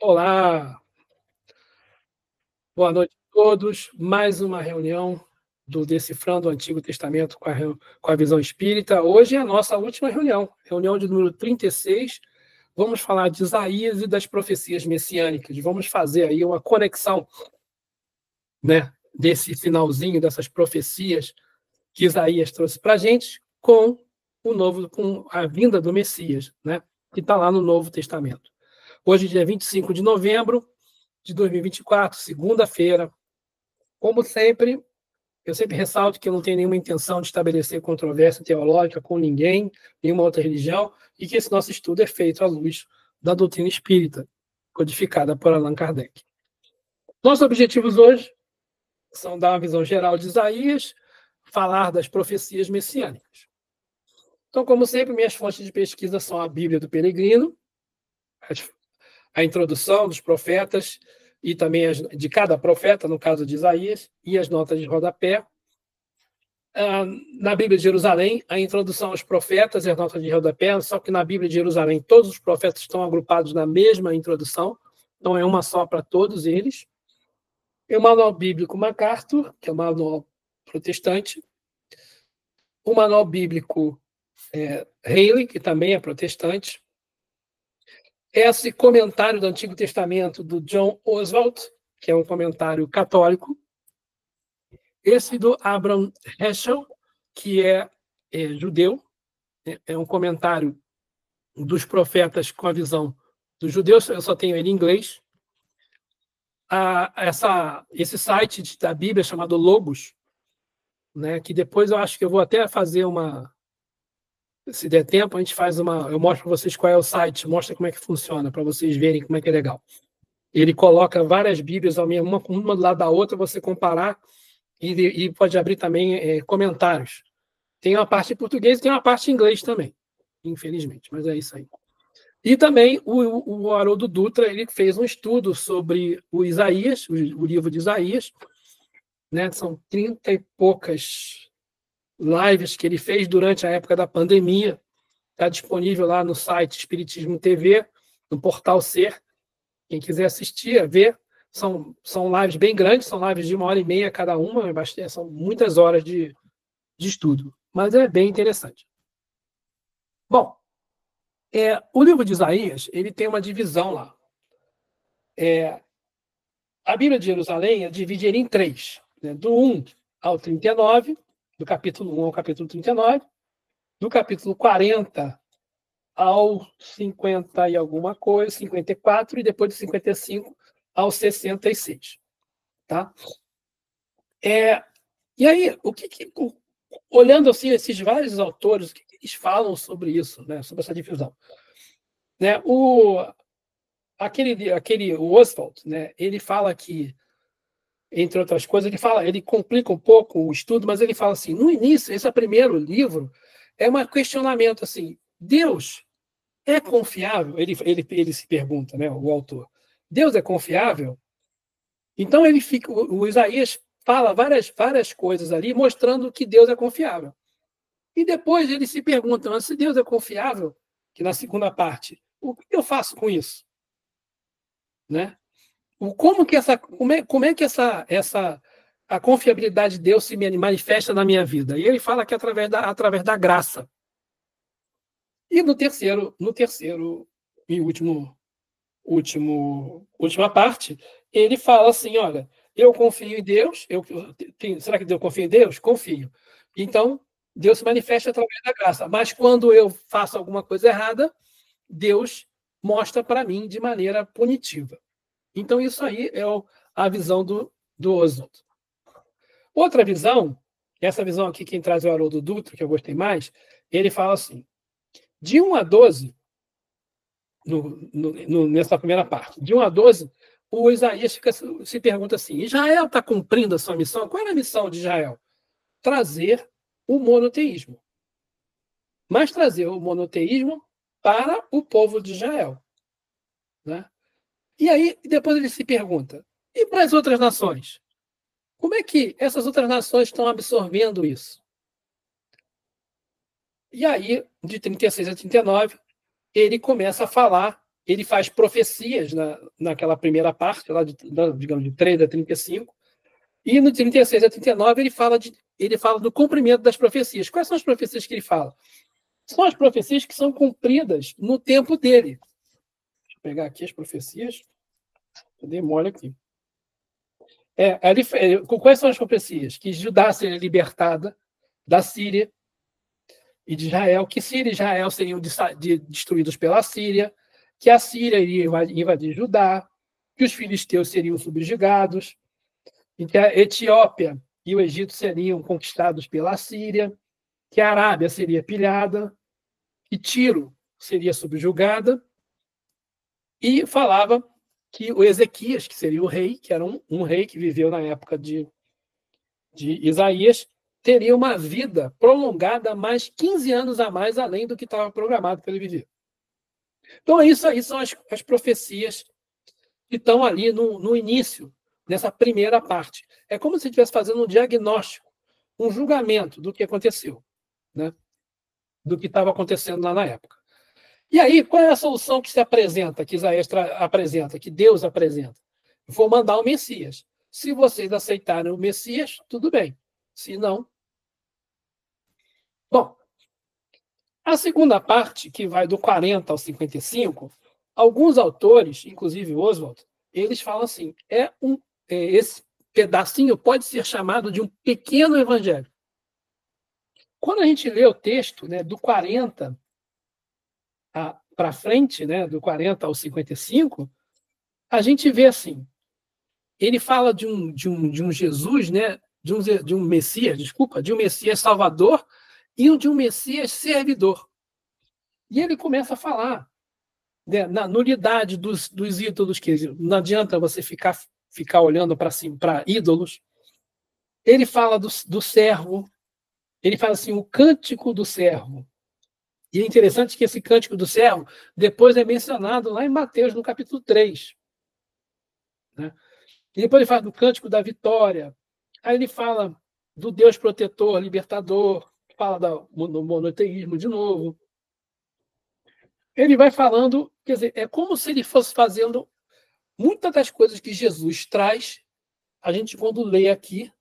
Olá, boa noite a todos. Mais uma reunião do Decifrando o Antigo Testamento com a visão espírita. Hoje é a nossa última reunião, reunião de número 36. Vamos falar de Isaías e das profecias messiânicas. Vamos fazer aí uma conexão, né, desse finalzinho, dessas profecias que Isaías trouxe para a gente com a vinda do Messias, né, que está lá no Novo Testamento. Hoje, dia 25 de novembro de 2024, segunda-feira. Como sempre, eu sempre ressalto que eu não tenho nenhuma intenção de estabelecer controvérsia teológica com ninguém, nenhuma outra religião, e que esse nosso estudo é feito à luz da doutrina espírita, codificada por Allan Kardec. Nossos objetivos hoje são dar uma visão geral de Isaías, falar das profecias messiânicas. Então, como sempre, minhas fontes de pesquisa são a Bíblia do Peregrino, a introdução dos profetas e também de cada profeta, no caso de Isaías, e as notas de rodapé. Na Bíblia de Jerusalém, a introdução aos profetas e as notas de rodapé, só que na Bíblia de Jerusalém todos os profetas estão agrupados na mesma introdução, então é uma só para todos eles. E o Manual Bíblico MacArthur, que é o manual protestante. O Manual Bíblico Haley, que também é protestante. Esse comentário do Antigo Testamento do John Oswalt, que é um comentário católico. Esse do Abraham Heschel, que é judeu, é um comentário dos profetas com a visão dos judeus, eu só tenho ele em inglês. Esse site da Bíblia chamado Logos, né, que depois eu acho que eu vou até fazer se der tempo, a gente faz eu mostro para vocês qual é o site, mostra como é que funciona, para vocês verem como é que é legal. Ele coloca várias Bíblias, uma do lado da outra, você comparar, e pode abrir também comentários. Tem uma parte em português e tem uma parte em inglês também, infelizmente, mas é isso aí. E também o Haroldo Dutra, ele fez um estudo sobre o Isaías, o livro de Isaías, né? São 30 e poucas lives que ele fez durante a época da pandemia. Está disponível lá no site Espiritismo TV, no portal Ser. Quem quiser assistir, ver. São lives bem grandes, são lives de 1h30 cada uma, são muitas horas de estudo, mas é bem interessante. Bom, o livro de Isaías, ele tem uma divisão lá. A Bíblia de Jerusalém divide ele em 3, né? Do 1 ao 39, do capítulo 1 ao capítulo 39, do capítulo 40 ao 50 e alguma coisa, 54, e depois de 55 ao 66. Tá? E aí, olhando assim esses vários autores, o que eles falam sobre isso, né? Sobre essa divisão? Né? O Oswald, né? Ele fala que, entre outras coisas, ele complica um pouco o estudo, mas ele fala assim, no início, esse primeiro livro é um questionamento assim, Deus é confiável? Ele se pergunta, né, o autor. Deus é confiável? Então o Isaías fala várias coisas ali, mostrando que Deus é confiável. E depois ele se pergunta, mas se Deus é confiável, que na segunda parte, o que eu faço com isso? Né? Como é que a confiabilidade de Deus se manifesta na minha vida? E ele fala que é através da graça. E no terceiro e última parte, ele fala assim, olha, eu confio em Deus, será que eu confio em Deus? Confio. Então, Deus se manifesta através da graça, mas quando eu faço alguma coisa errada, Deus mostra para mim de maneira punitiva. Então, isso aí é a visão do Oswald. Outra visão, essa visão aqui, quem traz é o Haroldo Dutra, que eu gostei mais, ele fala assim, de 1 a 12, nessa primeira parte, de 1 a 12, o Isaías se pergunta assim, Israel está cumprindo a sua missão? Qual era a missão de Israel? Trazer o monoteísmo. Mas trazer o monoteísmo para o povo de Israel. Né? E aí, depois ele se pergunta, e para as outras nações? Como é que essas outras nações estão absorvendo isso? E aí, de 36 a 39, ele começa a falar ele faz profecias naquela primeira parte, lá digamos, de 3 a 35, e no 36 a 39 ele fala do cumprimento das profecias. Quais são as profecias que ele fala? São as profecias que são cumpridas no tempo dele. Deixa eu pegar aqui as profecias. Eu dei mole aqui. Quais são as profecias? Que Judá seria libertada da Síria e de Israel, que Síria e Israel seriam destruídos pela Síria, que a Síria iria invadir Judá, que os filisteus seriam subjugados, e que a Etiópia e o Egito seriam conquistados pela Síria, que a Arábia seria pilhada, que Tiro seria subjugada, e falava que o Ezequias, que seria o rei, que era um rei que viveu na época de Isaías, teria uma vida prolongada mais 15 anos a mais, além do que estava programado para ele viver. Então, isso aí são as profecias que estão ali no início, nessa primeira parte. É como se estivesse fazendo um diagnóstico, um julgamento do que aconteceu, né? Do que estava acontecendo lá na época. E aí, qual é a solução que se apresenta, que Isaías apresenta, que Deus apresenta? Vou mandar o Messias. Se vocês aceitarem o Messias, tudo bem. Se não... Bom, a segunda parte, que vai do 40 ao 55, alguns autores, inclusive Oswald, eles falam assim, esse pedacinho pode ser chamado de um pequeno evangelho. Quando a gente lê o texto, né, do 40 para frente, né, do 40 ao 55, a gente vê assim, ele fala de um Jesus, né, de um Messias, desculpa, de um Messias salvador e de um Messias servidor. E ele começa a falar, né, na nulidade dos ídolos, que não adianta você ficar olhando para cima, para ídolos. Ele fala do servo, ele fala assim, o cântico do servo. E é interessante que esse cântico do servo depois é mencionado lá em Mateus, no capítulo 3. Né? E depois ele fala do cântico da vitória. Aí ele fala do Deus protetor, libertador, fala do monoteísmo de novo. Ele vai falando, quer dizer, é como se ele fosse fazendo muitas das coisas que Jesus traz, a gente, quando lê aqui,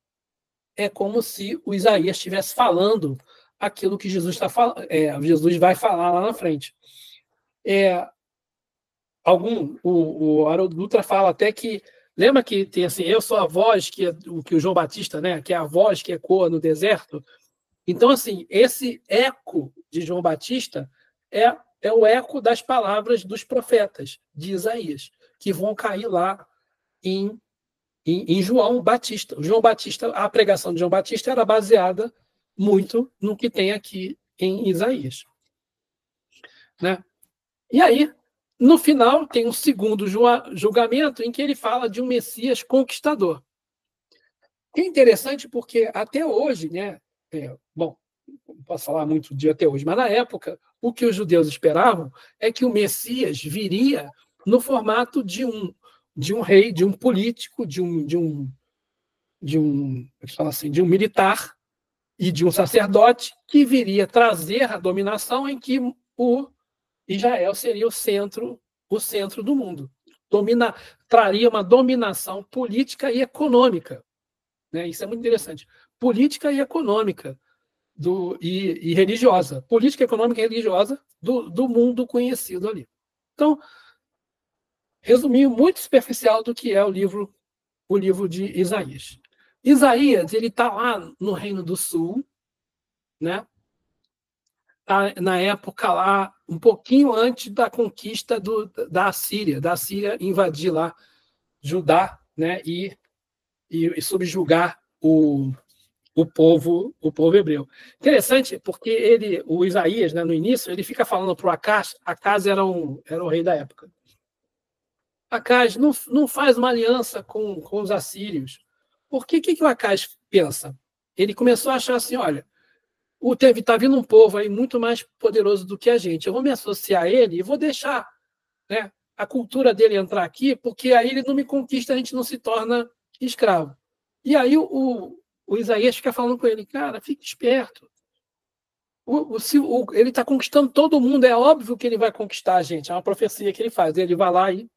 é como se o Isaías estivesse falando aquilo que Jesus Jesus vai falar lá na frente. O Haroldo Dutra fala até que, lembra que tem assim, eu sou a voz que o João Batista, né, que é a voz que ecoa no deserto. Então, assim, esse eco de João Batista é o eco das palavras dos profetas de Isaías, que vão cair lá em João Batista. O João Batista, a pregação de João Batista era baseada muito no que tem aqui em Isaías. Né? E aí, no final, tem um segundo julgamento em que ele fala de um Messias conquistador. É interessante porque até hoje, né, bom, não posso falar muito de até hoje, mas na época, o que os judeus esperavam é que o Messias viria no formato de um rei, de um político, de um militar e de um sacerdote que viria trazer a dominação em que o Israel seria o centro do mundo. Traria uma dominação política e econômica. Né? Isso é muito interessante. Política e econômica e religiosa. Política, econômica e religiosa do mundo conhecido ali. Então, resuminho muito superficial do que é o livro de Isaías. Isaías, ele está lá no Reino do Sul, né? Tá na época lá, um pouquinho antes da conquista da Síria invadir lá Judá, né? E subjugar o povo hebreu. Interessante, porque o Isaías, né, no início, ele fica falando para o Acaz. Acaz era o rei da época. Acaz não faz uma aliança com os assírios. Porque o que o Acaz pensa? Ele começou a achar assim, olha, está vindo um povo aí muito mais poderoso do que a gente. Eu vou me associar a ele e vou deixar, né, a cultura dele entrar aqui, porque aí ele não me conquista, a gente não se torna escravo. E aí o Isaías fica falando com ele, cara, fique esperto. Ele está conquistando todo mundo, é óbvio que ele vai conquistar a gente. É uma profecia que ele faz. Ele vai lá e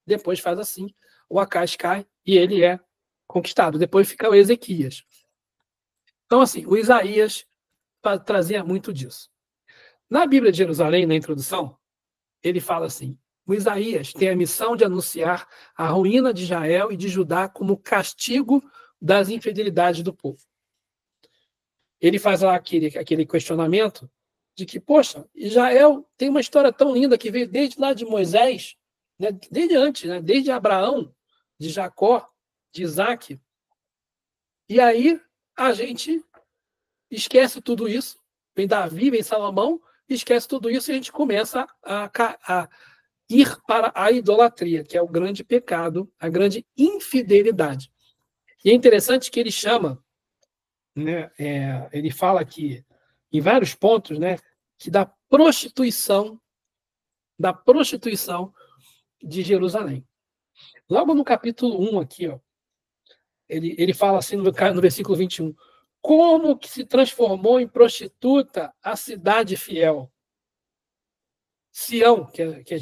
depois faz assim, o Acais cai e ele é conquistado. Depois fica o Ezequias. Então, assim, o Isaías trazia muito disso. Na Bíblia de Jerusalém, na introdução, ele fala assim: o Isaías tem a missão de anunciar a ruína de Israel e de Judá como castigo das infidelidades do povo. Ele faz lá aquele questionamento de que, poxa, Israel tem uma história tão linda que veio desde lá de Moisés, né, desde antes, né, desde Abraão, de Jacó, de Isaac. E aí a gente esquece tudo isso, vem Davi, vem Salomão, esquece tudo isso e a gente começa a ir para a idolatria, que é o grande pecado, a grande infidelidade. E é interessante que ele chama, né, ele fala aqui, em vários pontos, né, que da prostituição de Jerusalém. Logo no capítulo 1 aqui, ó, ele fala assim no versículo 21, como que se transformou em prostituta a cidade fiel. Sião, que é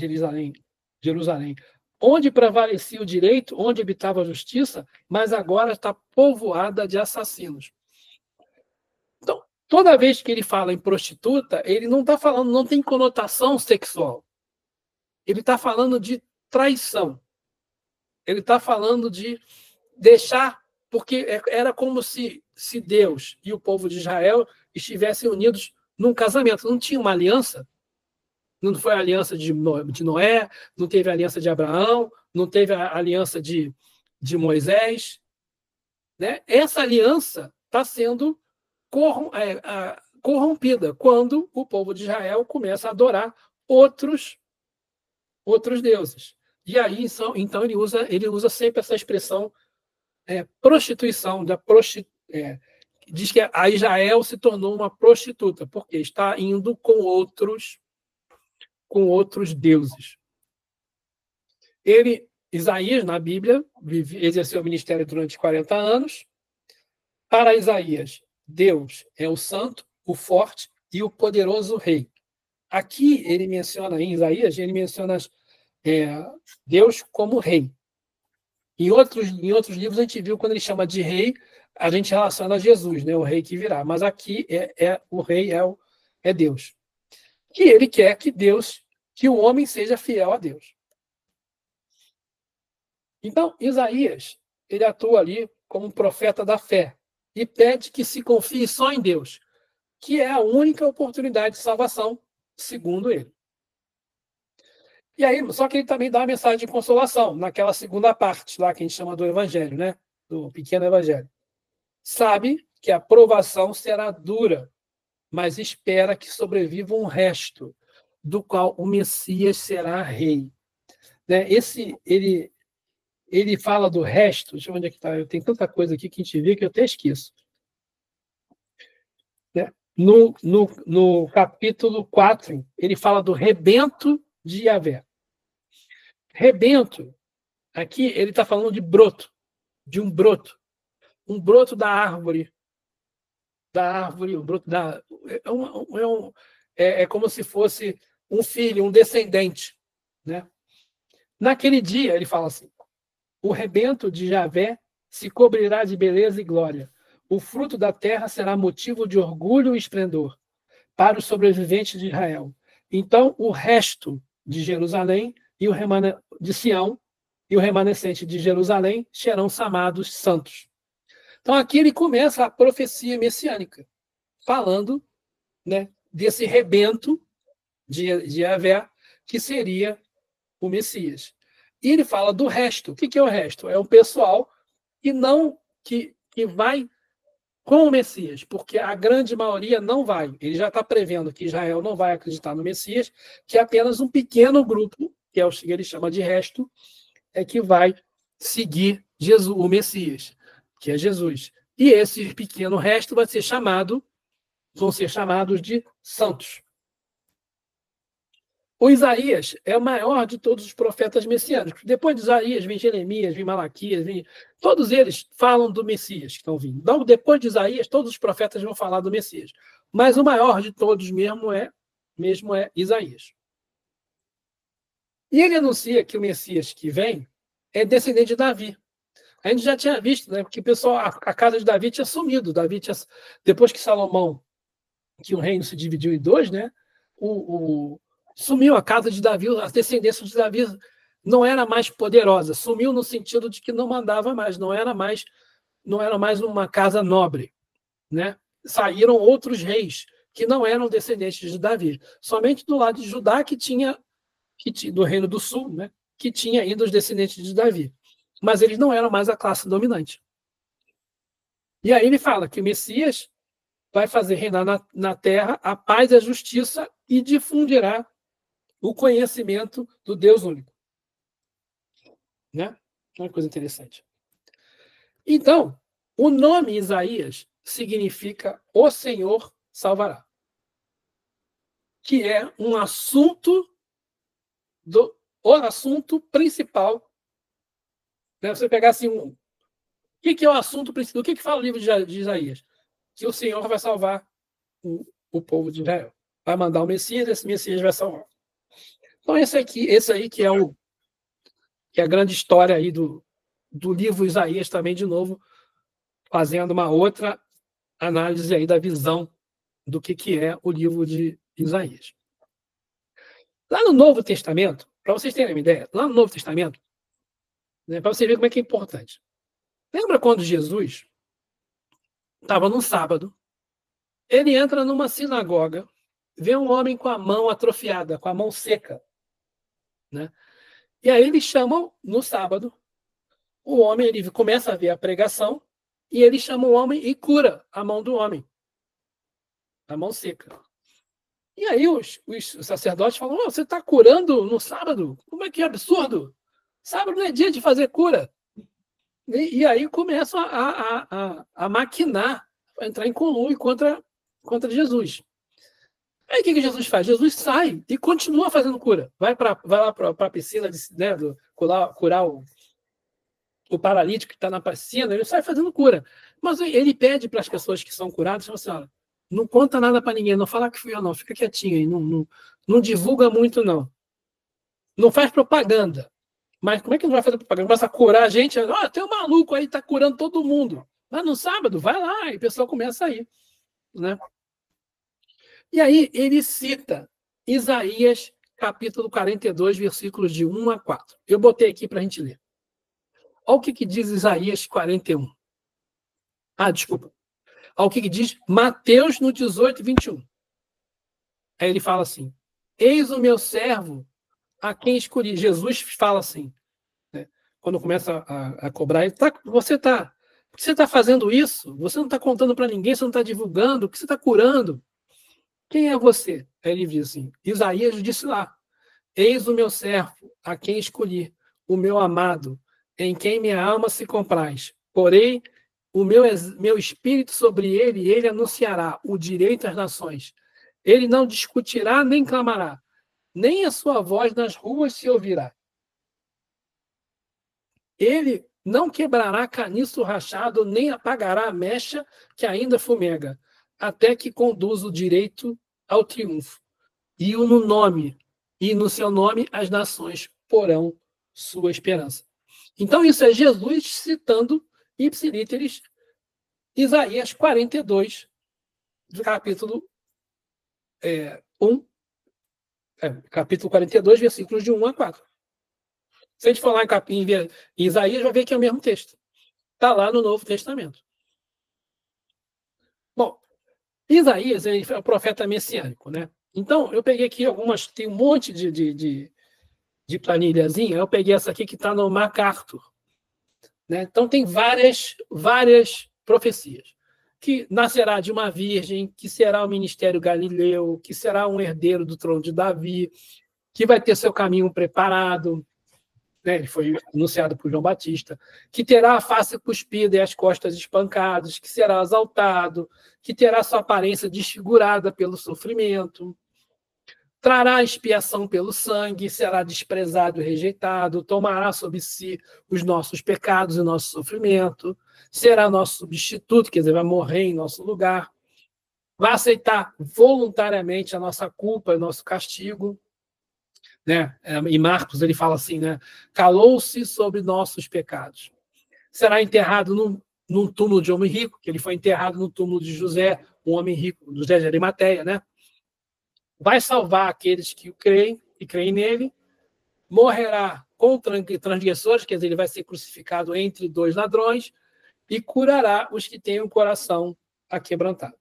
Jerusalém, onde prevalecia o direito, onde habitava a justiça, mas agora está povoada de assassinos. Então, toda vez que ele fala em prostituta, ele não está falando, não tem conotação sexual. Ele está falando de traição. Ele está falando de deixar, porque era como se Deus e o povo de Israel estivessem unidos num casamento. Não tinha uma aliança. Não foi a aliança de Noé, não teve a aliança de Abraão, não teve a aliança de Moisés. Né? Essa aliança está sendo corrompida quando o povo de Israel começa a adorar outros deuses. E aí, então, ele usa sempre essa expressão prostituição, diz que a Israel se tornou uma prostituta, porque está indo com outros deuses. Isaías, na Bíblia, exerceu o ministério durante 40 anos. Para Isaías, Deus é o santo, o forte e o poderoso rei. Aqui ele menciona, em Isaías, ele menciona Deus como rei. Em outros livros a gente viu quando ele chama de rei, a gente relaciona a Jesus, né, o rei que virá. Mas aqui o rei é Deus. E ele quer que o homem seja fiel a Deus. Então, Isaías, ele atua ali como um profeta da fé e pede que se confie só em Deus, que é a única oportunidade de salvação, segundo ele. E aí, só que ele também dá uma mensagem de consolação, naquela segunda parte, lá que a gente chama do Evangelho, né? Do pequeno Evangelho. Sabe que a provação será dura, mas espera que sobreviva um resto, do qual o Messias será rei. Né? Ele fala do resto, deixa eu ver onde é que está, eu tenho tanta coisa aqui que a gente vê que eu até esqueço. Né? No capítulo 4, ele fala do rebento de Yahvé. Rebento, aqui ele está falando de broto, de um broto da árvore, o broto é como se fosse um filho, um descendente, né? Naquele dia, ele fala assim, o rebento de Yahvé se cobrirá de beleza e glória. O fruto da terra será motivo de orgulho e esplendor para os sobreviventes de Israel. Então, o resto de Jerusalém de Sião e o remanescente de Jerusalém serão chamados santos. Então, aqui ele começa a profecia messiânica, falando, né, desse rebento de Yahvé, que seria o Messias. E ele fala do resto. O que é o resto? É o pessoal que vai com o Messias, porque a grande maioria não vai. Ele já está prevendo que Israel não vai acreditar no Messias, que é apenas um pequeno grupo, que é o que ele chama de resto, que vai seguir Jesus, o Messias, que é Jesus. E esse pequeno resto vão ser chamados de santos. O Isaías é o maior de todos os profetas messiânicos. Depois de Isaías, vem Jeremias, vem Malaquias, todos eles falam do Messias que estão vindo. Logo depois de Isaías, todos os profetas vão falar do Messias. Mas o maior de todos mesmo é Isaías. E ele anuncia que o Messias que vem é descendente de Davi. A gente já tinha visto, né, que o pessoal, a casa de Davi tinha sumido. Depois que Salomão, que o reino se dividiu em dois, né, sumiu a casa de Davi, a descendência de Davi não era mais poderosa. Sumiu no sentido de que não mandava mais, não era mais uma casa nobre, né? Saíram outros reis que não eram descendentes de Davi. Somente do lado de Judá do Reino do Sul, né, que tinha ainda os descendentes de Davi. Mas eles não eram mais a classe dominante. E aí ele fala que o Messias vai fazer reinar na terra a paz e a justiça e difundirá o conhecimento do Deus único. Né? Uma coisa interessante. Então, o nome Isaías significa o Senhor salvará, que é um assunto o assunto principal. Né? Você pegar assim, o que é o assunto principal? O que fala o livro de Isaías? Que o Senhor vai salvar o povo de Israel. Vai mandar o Messias, esse Messias vai salvar. Então, esse aí que é a grande história aí do livro Isaías também, de novo, fazendo uma outra análise aí da visão do que é o livro de Isaías. Lá no Novo Testamento, para vocês terem uma ideia, lá no Novo Testamento, né, para você ver como é que é importante. Lembra quando Jesus estava num sábado, ele entra numa sinagoga, vê um homem com a mão atrofiada, com a mão seca, né? E aí eles chamam, no sábado, o homem, ele começa a ver a pregação, e ele chama o homem e cura a mão do homem, a mão seca. E aí os sacerdotes falam, oh, você está curando no sábado? Como é que é absurdo? Sábado não é dia de fazer cura. E aí começam a maquinar, a entrar em conluio contra Jesus. Aí o que Jesus faz? Jesus sai e continua fazendo cura. Vai lá para a piscina, né, curar o paralítico que está na piscina, ele sai fazendo cura. Mas ele pede para as pessoas que são curadas, assim, olha, não conta nada para ninguém, não fala que fui eu, não, fica quietinho aí, não divulga muito, não. Não faz propaganda. Mas como é que não vai fazer propaganda? Começa a curar a gente, tem um maluco aí, está curando todo mundo. Mas no sábado, vai lá, e o pessoal começa a ir. Né? E aí ele cita Isaías, capítulo 42, versículos de 1 a 4. Eu botei aqui para a gente ler. Olha o que diz Isaías 41. Desculpa. Olha o que diz Mateus no 18, 21. Aí ele fala assim, eis o meu servo a quem escolhi. Jesus fala assim, né? Quando começa a cobrar, ele por que você está fazendo isso? Você não está contando para ninguém, você não está divulgando, o que você está curando? Quem é você? Aí ele diz assim, Isaías disse lá, eis o meu servo, a quem escolhi, o meu amado, em quem minha alma se compraz. Porém, o meu espírito sobre ele, e ele anunciará o direito às nações. Ele não discutirá nem clamará, nem a sua voz nas ruas se ouvirá. Ele não quebrará caniço rachado, nem apagará a mecha que ainda fumega, até que conduza o direito ao triunfo. E no seu nome as nações porão sua esperança. Então, isso é Jesus citando ipsilíteres Isaías 42, do capítulo 1, capítulo 42, versículos de 1 a 4. Se a gente for lá em Isaías, vai ver que é o mesmo texto. Está lá no Novo Testamento. Bom, Isaías é o profeta messiânico, né? Então, eu peguei aqui tem um monte de planilhazinha, eu peguei essa aqui que está no MacArthur. Né? Então, tem várias profecias. Que nascerá de uma virgem, que será o ministério galileu, que será um herdeiro do trono de Davi, que vai ter seu caminho preparado, né? Ele foi anunciado por João Batista, que terá a face cuspida e as costas espancadas, que será exaltado, que terá sua aparência desfigurada pelo sofrimento, trará expiação pelo sangue, será desprezado e rejeitado, tomará sobre si os nossos pecados e nosso sofrimento, será nosso substituto, quer dizer, vai morrer em nosso lugar. vai aceitar voluntariamente a nossa culpa, o nosso castigo, né? Em Marcos ele fala assim, né? Calou-se sobre nossos pecados. Será enterrado num túmulo de homem rico, que ele foi enterrado no túmulo de José, um homem rico, José de Arimateia, né? Vai salvar aqueles que creem e creem nele, morrerá com transgressores, quer dizer, ele vai ser crucificado entre dois ladrões, e curará os que têm o coração aquebrantado.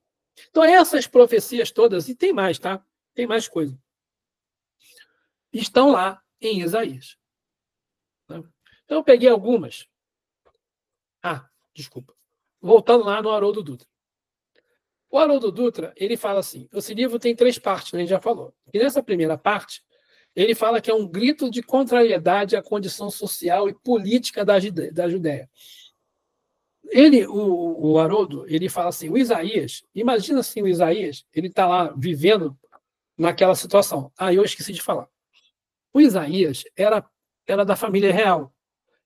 Então, essas profecias todas, e tem mais, tá? Tem mais coisa. Estão lá em Isaías. Então, eu peguei algumas. Desculpa. Voltando lá no Haroldo Dutra. O Haroldo Dutra, ele fala assim, esse livro tem 3 partes, né, a gente já falou. E nessa primeira parte, ele fala que é um grito de contrariedade à condição social e política da Judéia. O Haroldo, ele fala assim, o Isaías, imagina assim, o Isaías, ele está lá vivendo naquela situação. Eu esqueci de falar. O Isaías era da família real.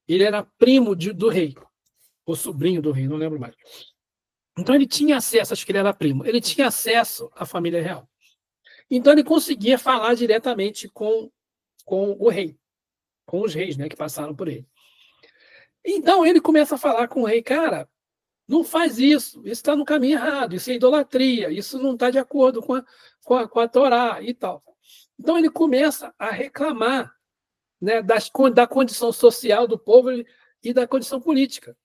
Ele era primo do rei, ou sobrinho do rei, não lembro mais. Então ele tinha acesso, acho que ele era primo, ele tinha acesso à família real. Então ele conseguia falar diretamente com o rei, com os reis, né, que passaram por ele. Então ele começa a falar com o rei, cara, não faz isso está no caminho errado, isso é idolatria, isso não está de acordo com a Torá e tal. Então ele começa a reclamar, né, da condição social do povo e da condição política.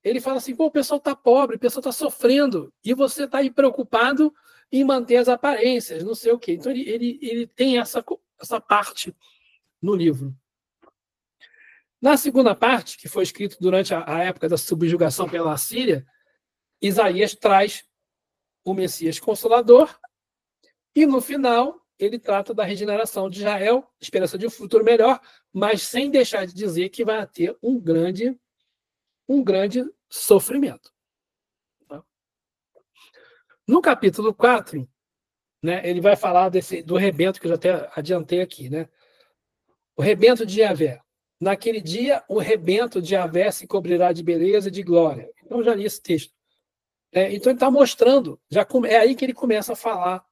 Ele fala assim, o pessoal está pobre, o pessoal está sofrendo, e você está aí preocupado em manter as aparências, não sei o quê. Então ele tem essa parte no livro. Na segunda parte, que foi escrita durante a época da subjugação pela Assíria, Isaías traz o Messias Consolador, e no final ele trata da regeneração de Israel, esperança de um futuro melhor, mas sem deixar de dizer que vai ter um grande sofrimento. No capítulo 4, né, ele vai falar do rebento, que eu já até adiantei aqui. Né? O rebento de Javé. Naquele dia, o rebento de Javé se cobrirá de beleza e de glória. Então, eu já li esse texto. Então, ele está mostrando, é aí que ele começa a falar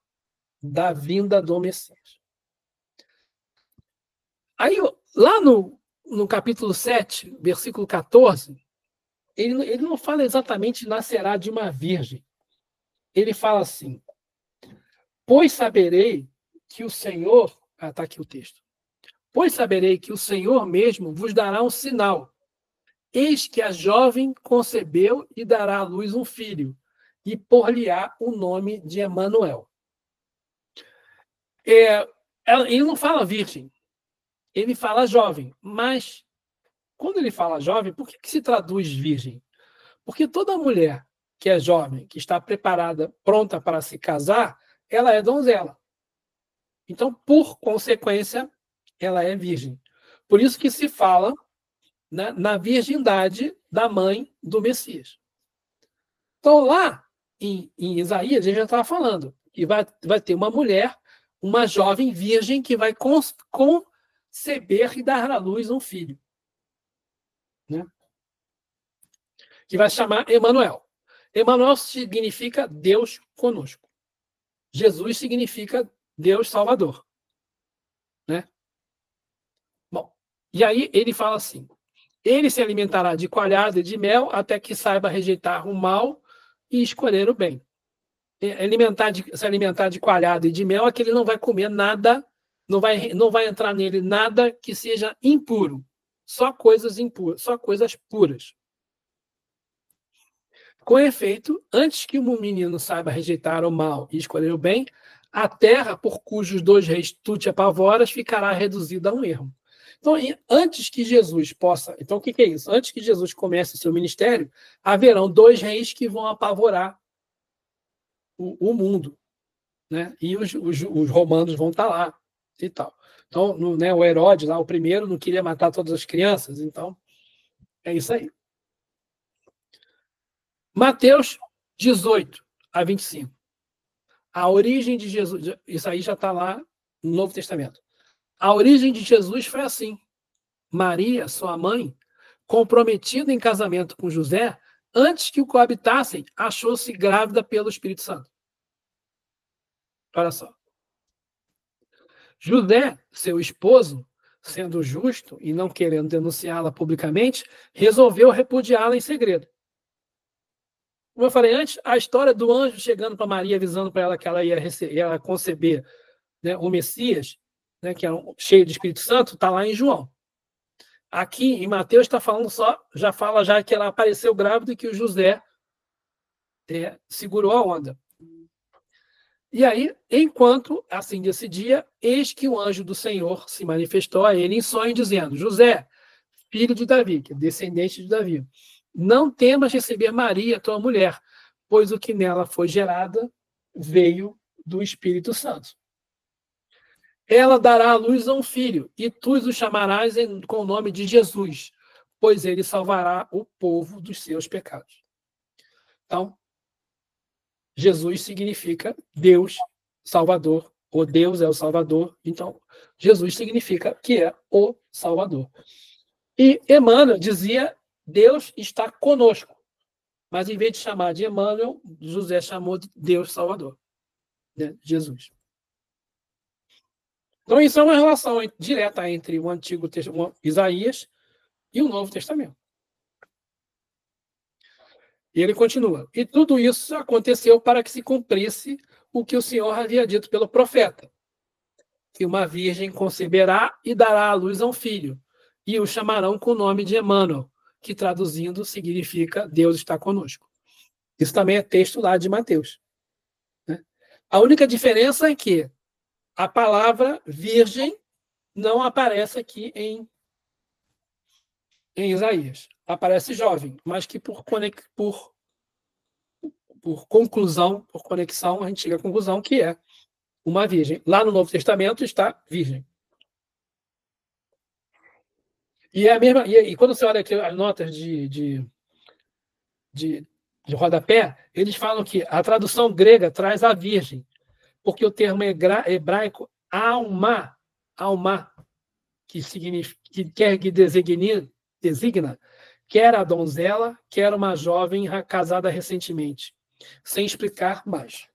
da vinda do Messias. Aí, lá no capítulo 7, versículo 14, ele não fala exatamente nascerá de uma virgem. Ele fala assim, pois saberei que o Senhor... está aqui o texto. Pois saberei que o Senhor mesmo vos dará um sinal. Eis que a jovem concebeu e dará à luz um filho, e por-lhe-á o nome de Emanuel. Ele não fala virgem, ele fala jovem, mas quando ele fala jovem, por que se traduz virgem? Porque toda mulher que é jovem, que está preparada, pronta para se casar, ela é donzela. Então, por consequência, ela é virgem. Por isso que se fala, né, na virgindade da mãe do Messias. Então, lá em Isaías, ele já estava falando que vai ter uma mulher, uma jovem virgem, que vai conceber e dar à luz um filho. Né? Que vai se chamar Emanuel. Emanuel significa Deus conosco. Jesus significa Deus Salvador. Né? Bom, e aí ele fala assim, ele se alimentará de coalhada e de mel até que saiba rejeitar o mal e escolher o bem. Se alimentar de coalhada e de mel é que ele não vai comer nada, não vai entrar nele nada que seja impuro. Só coisas impuras, só coisas puras. Com efeito, antes que o menino saiba rejeitar o mal e escolher o bem, a terra por cujos 2 reis tu te apavoras ficará reduzida a um ermo. Então, antes que Jesus possa... Então, o que é isso? Antes que Jesus comece o seu ministério, haverão 2 reis que vão apavorar o mundo. Né? E os romanos vão estar lá e tal. Então, né, o Herodes, lá, o primeiro, não queria matar todas as crianças. Então, é isso aí. Mateus 18 a 25. A origem de Jesus... Isso aí já está lá no Novo Testamento. A origem de Jesus foi assim. Maria, sua mãe, comprometida em casamento com José, antes que o coabitassem, achou-se grávida pelo Espírito Santo. Olha só. José, seu esposo, sendo justo e não querendo denunciá-la publicamente, resolveu repudiá-la em segredo. Como eu falei antes, a história do anjo chegando para Maria, avisando para ela que ela ia conceber, né, o Messias, né, que era cheio de Espírito Santo, está lá em João. Aqui em Mateus está falando já fala já que ela apareceu grávida e que o José segurou a onda. E aí, enquanto, assim, desse dia, eis que o anjo do Senhor se manifestou a ele em sonho, dizendo: José, filho de Davi, que é descendente de Davi, não temas receber Maria, tua mulher, pois o que nela foi gerada veio do Espírito Santo. Ela dará à luz a um filho, e tu o chamarás com o nome de Jesus, pois ele salvará o povo dos seus pecados. Então, Jesus significa Deus Salvador, ou Deus é o Salvador. Então, Jesus significa que é o Salvador. E Emmanuel dizia: Deus está conosco. Mas em vez de chamar de Emmanuel, José chamou de Deus Salvador, né? Jesus. Então, isso é uma relação direta entre o Antigo Testamento, Isaías, e o Novo Testamento. E ele continua: e tudo isso aconteceu para que se cumprisse o que o Senhor havia dito pelo profeta, que uma virgem conceberá e dará à luz a um filho, e o chamarão com o nome de Emmanuel, que traduzindo significa Deus está conosco. Isso também é texto lá de Mateus, né? A única diferença é que a palavra virgem não aparece aqui em Isaías. Aparece jovem, mas que por conclusão, por conexão, a gente chega à conclusão que é uma virgem. Lá no Novo Testamento está virgem. E é a mesma. E quando você olha aqui as notas de rodapé, eles falam que a tradução grega traz a virgem, porque o termo hebraico alma, que designa quer a donzela, quer uma jovem casada recentemente, sem explicar mais.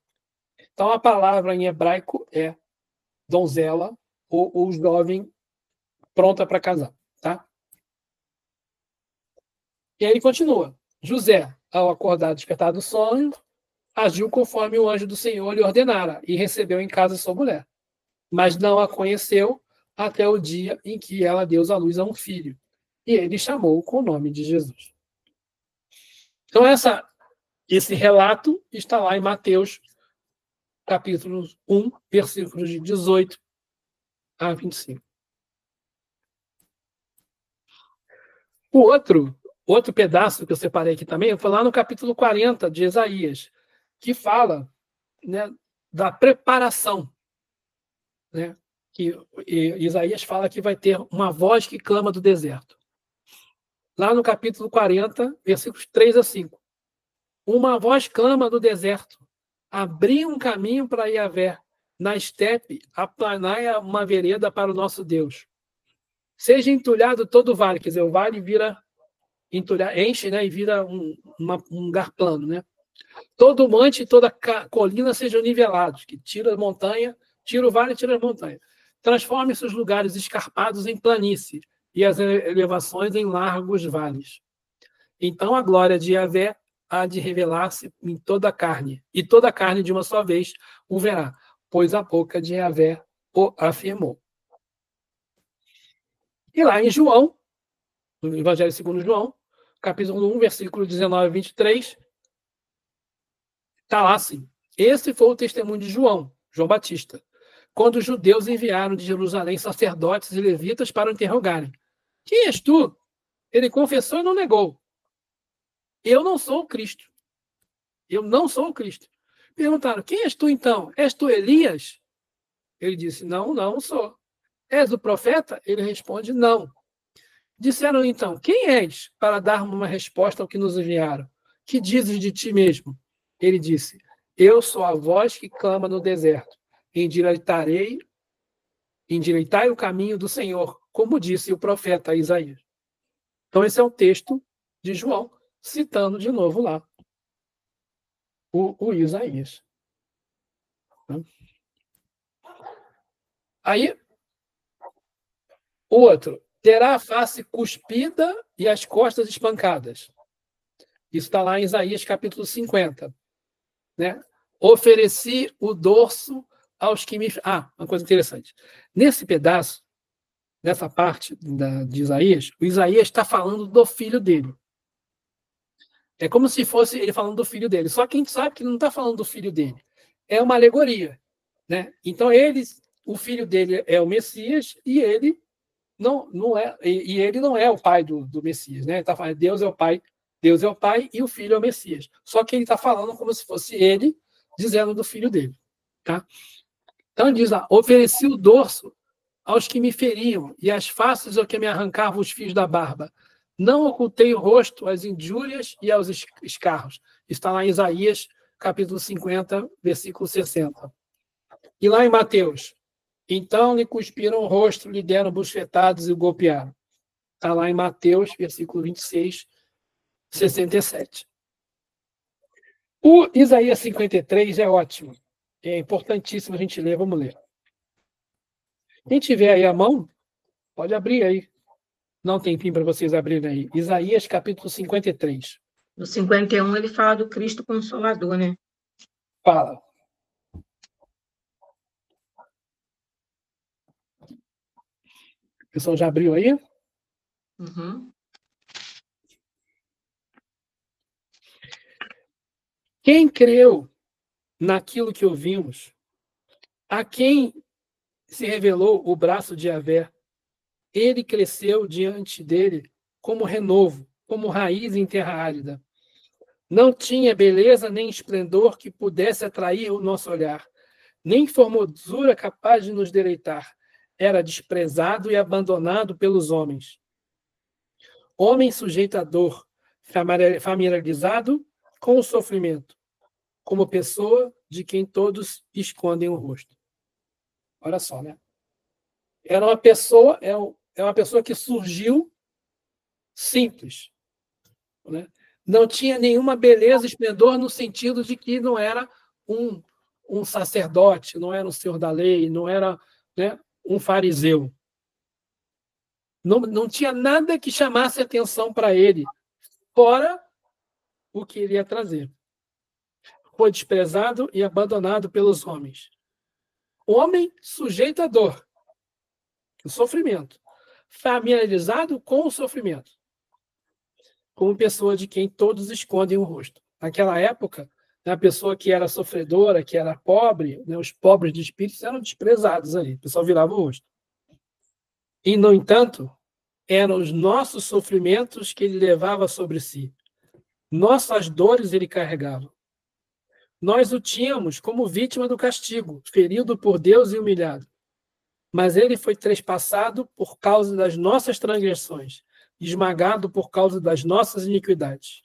Então, a palavra em hebraico é donzela ou jovem pronta para casar. Tá? E aí ele continua. José, ao acordar despertar do sonho, agiu conforme o anjo do Senhor lhe ordenara e recebeu em casa sua mulher. Mas não a conheceu até o dia em que ela deu à luz a um filho. E ele chamou com o nome de Jesus. Então, esse relato está lá em Mateus, capítulo 1, versículos de 18 a 25. O outro pedaço que eu separei aqui também foi lá no capítulo 40 de Isaías, que fala, né, da preparação, né, que Isaías fala que vai ter uma voz que clama do deserto. Lá no capítulo 40, versículos 3 a 5. Uma voz clama do deserto: abri um caminho para Yahvé, na estepe, aplanai uma vereda para o nosso Deus. Seja entulhado todo o vale, quer dizer, o vale vira enche, né, e vira um lugar plano, né? Todo monte e toda colina sejam nivelados, que tira a montanha, tira o vale e tira a montanha. Transforme-se os lugares escarpados em planície e as elevações em largos vales. Então a glória de Yahvé há de revelar-se em toda a carne, e toda a carne de uma só vez o verá, pois a boca de Yahvé o afirmou. E lá em João, no Evangelho segundo João, capítulo 1, versículo 19 a 23, está lá assim: esse foi o testemunho de João Batista, quando os judeus enviaram de Jerusalém sacerdotes e levitas para o interrogarem. Quem és tu? Ele confessou e não negou. Eu não sou o Cristo. Eu não sou o Cristo. Perguntaram: quem és tu então? És tu Elias? Ele disse: não, não sou. És o profeta? Ele responde: não. Disseram então: quem és para dar-me uma resposta ao que nos enviaram? Que dizes de ti mesmo? Ele disse: eu sou a voz que clama no deserto. Endireitai o caminho do Senhor, como disse o profeta Isaías. Então, esse é o texto de João, citando de novo lá o Isaías. Aí, o outro, terá a face cuspida e as costas espancadas. Isso está lá em Isaías, capítulo 50. Né? Ofereci o dorso aos que me... uma coisa interessante. Nesse pedaço, nessa parte de Isaías, o Isaías está falando do filho dele. É como se fosse ele falando do filho dele. Só que a gente sabe que ele não está falando do filho dele. É uma alegoria. Né? Então, o filho dele é o Messias e ele não é, e ele não é o pai do Messias. Né? Ele está falando, Deus é o pai e o filho é o Messias. Só que ele está falando como se fosse ele dizendo do filho dele. Tá? Então, ele diz lá, ofereci o dorso aos que me feriam e as faces ao que me arrancavam os fios da barba. Não ocultei o rosto às injúrias e aos escarros. Está lá em Isaías, capítulo 50, versículo 60. E lá em Mateus, então lhe cuspiram o rosto, lhe deram bufetadas e o golpearam. Está lá em Mateus, versículo 26, 67. O Isaías 53 é ótimo. É importantíssimo a gente ler. Vamos ler. Quem tiver aí a mão, pode abrir aí. Não tem fim para vocês abrirem aí. Isaías, capítulo 53. No 51, ele fala do Cristo Consolador, né? Fala. O pessoal já abriu aí? Uhum. Quem creu naquilo que ouvimos, a quem se revelou o braço de Yahvé, ele cresceu diante dele como renovo, como raiz em terra árida. Não tinha beleza nem esplendor que pudesse atrair o nosso olhar, nem formosura capaz de nos deleitar. Era desprezado e abandonado pelos homens. Homem sujeito à dor, familiarizado com o sofrimento, como pessoa de quem todos escondem o rosto. Olha só, né? Era uma pessoa, é uma pessoa que surgiu simples, né? Não tinha nenhuma beleza, esplendor no sentido de que não era um sacerdote, não era um senhor da lei, não era, né, um fariseu. Não tinha nada que chamasse atenção para ele, fora o que ele ia trazer. Foi desprezado e abandonado pelos homens. Homem sujeito à dor, o sofrimento, familiarizado com o sofrimento, como pessoa de quem todos escondem o rosto. Naquela época, a pessoa que era sofredora, que era pobre, né, os pobres de espírito eram desprezados ali, o pessoal virava o rosto. E, no entanto, eram os nossos sofrimentos que ele levava sobre si. Nossas dores ele carregava. Nós o tínhamos como vítima do castigo, ferido por Deus e humilhado. Mas ele foi trespassado por causa das nossas transgressões, esmagado por causa das nossas iniquidades.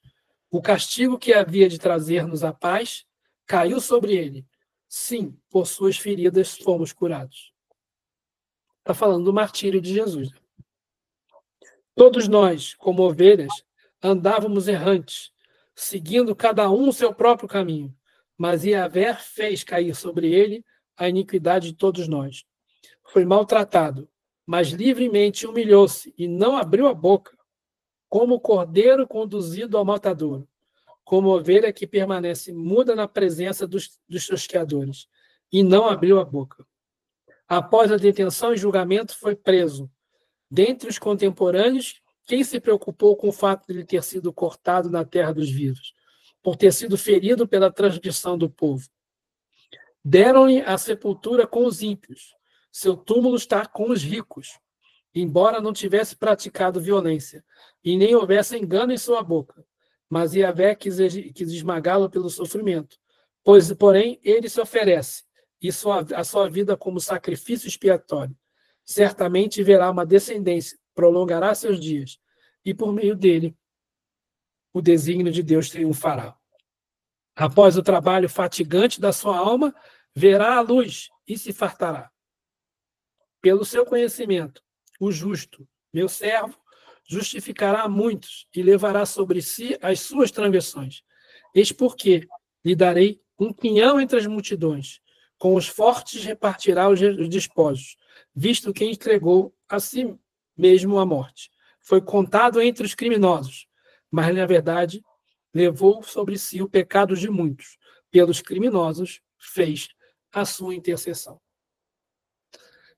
O castigo que havia de trazer-nos a paz caiu sobre ele. Sim, por suas feridas fomos curados. Está falando do martírio de Jesus. Todos nós, como ovelhas, andávamos errantes, seguindo cada um o seu próprio caminho. Mas Yahvé fez cair sobre ele a iniquidade de todos nós. Foi maltratado, mas livremente humilhou-se e não abriu a boca, como cordeiro conduzido ao matadouro, como ovelha que permanece muda na presença dos tosqueadores, e não abriu a boca. Após a detenção e julgamento, foi preso. Dentre os contemporâneos, quem se preocupou com o fato de ele ter sido cortado na terra dos vivos, por ter sido ferido pela transgressão do povo? Deram-lhe a sepultura com os ímpios. Seu túmulo está com os ricos, embora não tivesse praticado violência, e nem houvesse engano em sua boca. Mas Yahvé quis esmagá-lo pelo sofrimento. Porém, ele se oferece, e a sua vida como sacrifício expiatório. Certamente verá uma descendência, prolongará seus dias, e por meio dele, o desígnio de Deus triunfará. Após o trabalho fatigante da sua alma, verá a luz e se fartará. Pelo seu conhecimento, o justo, meu servo, justificará muitos e levará sobre si as suas transgressões. Eis porque lhe darei um quinhão entre as multidões, Com os fortes repartirá os despojos, visto que entregou a si mesmo à morte. Foi contado entre os criminosos, mas, na verdade, levou sobre si o pecado de muitos. Pelos criminosos, fez a sua intercessão.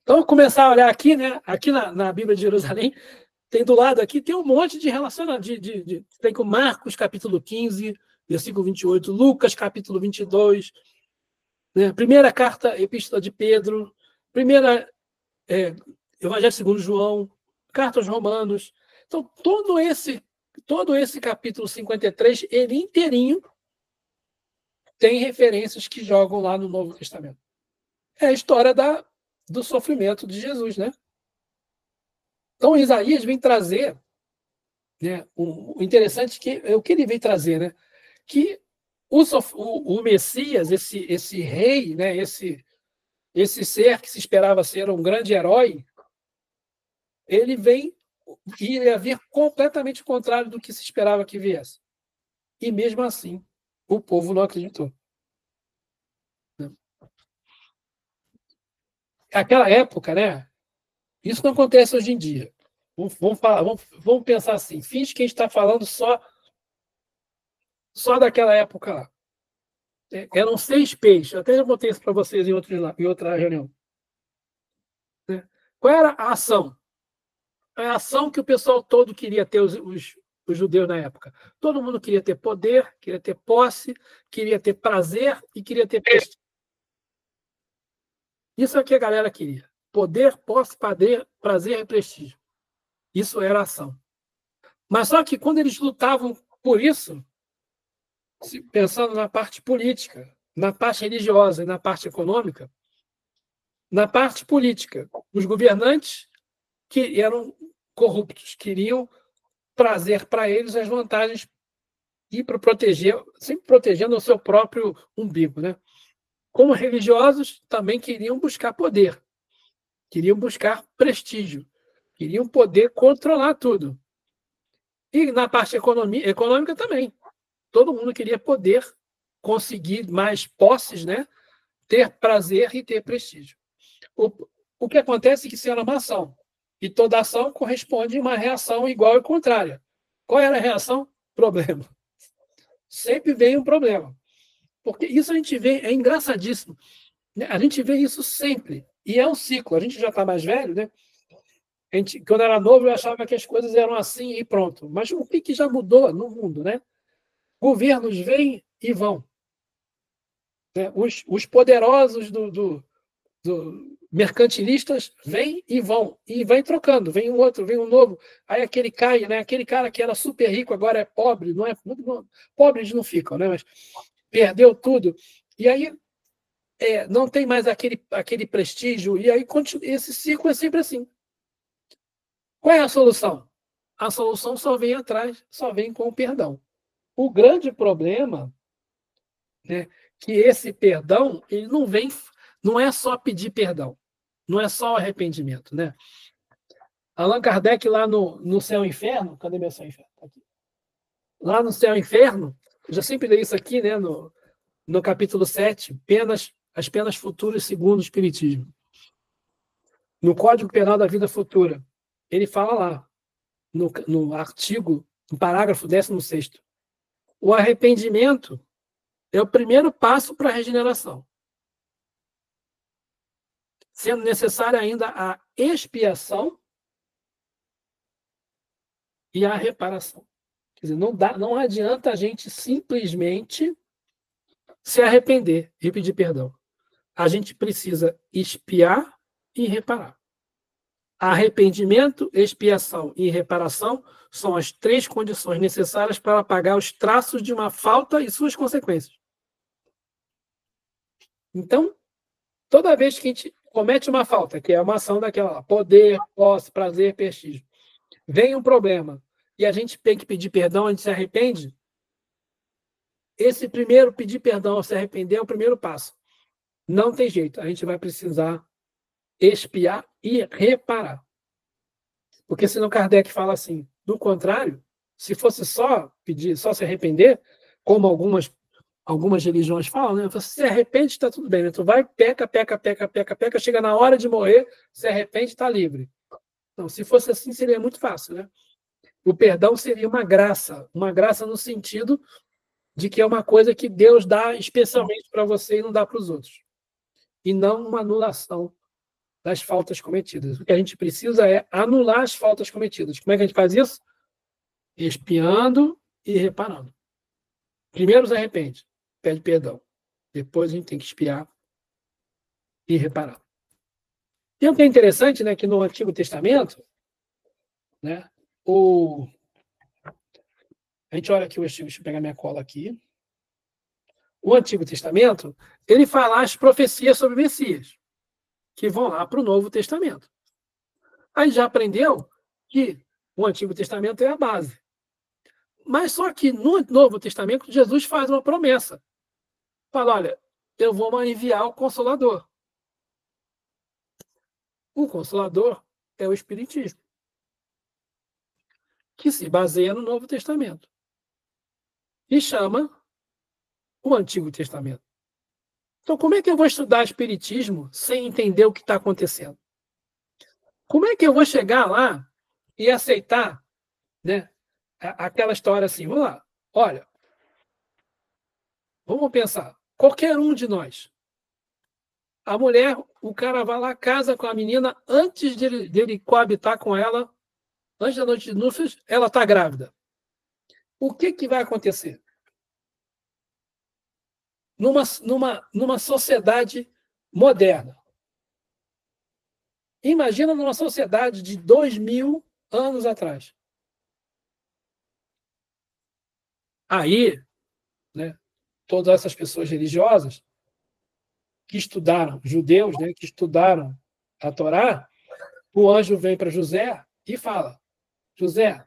Então, começar a olhar aqui, né? Aqui na Bíblia de Jerusalém, tem do lado aqui, tem um monte de relacionamento. Tem com Marcos, capítulo 15, versículo 28, Lucas, capítulo 22, né? Primeira carta, epístola de Pedro, primeira Evangelho segundo João, carta aos Romanos. Então, todo esse capítulo 53, ele inteirinho, tem referências que jogam lá no Novo Testamento. É a história do sofrimento de Jesus, né? Então, Isaías vem trazer, né, o interessante é o que ele vem trazer, né? Que o Messias, esse rei, né, esse ser que se esperava ser um grande herói, ele ia vir completamente contrário do que se esperava que viesse. E mesmo assim, o povo não acreditou. Aquela época, né? Isso não acontece hoje em dia. Vamos pensar assim, finge que a gente está falando só daquela época lá. Eram 6 peixes. Até já botei isso para vocês em outra reunião. Qual era a ação? A ação que o pessoal todo queria ter, os judeus na época. Todo mundo queria ter poder, queria ter posse, queria ter prazer e queria ter prestígio. Isso é o que a galera queria. Poder, posse, prazer e prestígio. Isso era a ação. Mas só que quando eles lutavam por isso, pensando na parte política, na parte religiosa e na parte econômica, na parte política, os governantes que eram corruptos queriam trazer para eles as vantagens e para proteger, sempre protegendo o seu próprio umbigo, né? Como religiosos, também queriam buscar poder, queriam buscar prestígio, queriam poder controlar tudo. E na parte econômica também. Todo mundo queria poder conseguir mais posses, né? Ter prazer e ter prestígio. O que acontece é que isso era uma ação. E toda ação corresponde a uma reação igual e contrária. Qual era a reação? Problema. Sempre vem um problema. Porque isso a gente vê, é engraçadíssimo. A gente vê isso sempre. E é um ciclo. A gente já está mais velho, né? Quando era novo, eu achava que as coisas eram assim e pronto. Mas o que já mudou no mundo, né? Governos vêm e vão. Né? Os poderosos do mercantilistas vêm e vão. E vai trocando. Vem um outro, vem um novo. Aí aquele cai, né? Aquele cara que era super rico agora é pobre. Não é, pobres não ficam, né? Mas perdeu tudo. E aí não tem mais aquele prestígio. E aí esse ciclo é sempre assim. Qual é a solução? A solução só vem atrás, só vem com o perdão. O grande problema, né, que esse perdão, ele não é só pedir perdão, não é só arrependimento, né? Allan Kardec, lá no Céu e Inferno, cadê meu Céu e Inferno? Aqui. Lá no Céu e Inferno, eu já sempre li isso aqui, né, no capítulo 7, as penas futuras segundo o Espiritismo. No Código Penal da Vida Futura, ele fala lá, no artigo, no parágrafo 16º, o arrependimento é o primeiro passo para a regeneração, sendo necessária ainda a expiação e a reparação. Quer dizer, não adianta a gente simplesmente se arrepender e pedir perdão. A gente precisa expiar e reparar. Arrependimento, expiação e reparação são as 3 condições necessárias para apagar os traços de uma falta e suas consequências. Então, toda vez que a gente comete uma falta, que é uma ação daquela, poder, posse, prazer, prestígio, vem um problema e a gente tem que pedir perdão, a gente se arrepende, esse primeiro pedir perdão, se arrepender, é o primeiro passo. Não tem jeito, a gente vai precisar expiar e reparar. Porque senão Kardec fala assim, do contrário, se fosse só pedir, só se arrepender, como algumas religiões falam, né? Você se arrepende, está tudo bem, né? Tu vai, peca, chega na hora de morrer, se arrepende, está livre. Não, se fosse assim, seria muito fácil, né? O perdão seria uma graça no sentido de que é uma coisa que Deus dá especialmente para você e não dá para os outros. E não uma anulação das faltas cometidas. O que a gente precisa é anular as faltas cometidas. Como é que a gente faz isso? Expiando e reparando. Primeiro se arrepende, pede perdão. Depois a gente tem que expiar e reparar. E o que é interessante, né, que no Antigo Testamento, né, a gente olha aqui, deixa eu pegar minha cola aqui. O Antigo Testamento, ele fala as profecias sobre o Messias, que vão lá para o Novo Testamento. Aí já aprendeu que o Antigo Testamento é a base. Mas só que no Novo Testamento, Jesus faz uma promessa. Fala, olha, eu vou enviar o Consolador. O Consolador é o Espiritismo, que se baseia no Novo Testamento. E chama o Antigo Testamento. Então, como é que eu vou estudar Espiritismo sem entender o que está acontecendo? Como é que eu vou chegar lá e aceitar, né, aquela história assim? Vamos lá, olha, vamos pensar, qualquer um de nós, a mulher, o cara vai lá, casa com a menina, antes dele coabitar com ela, antes da noite de núpcias, ela está grávida. O que vai acontecer? Numa sociedade moderna. Imagina numa sociedade de 2000 anos atrás. Aí, né, todas essas pessoas religiosas que estudaram, judeus, né, que estudaram a Torá, o anjo vem para José e fala, José,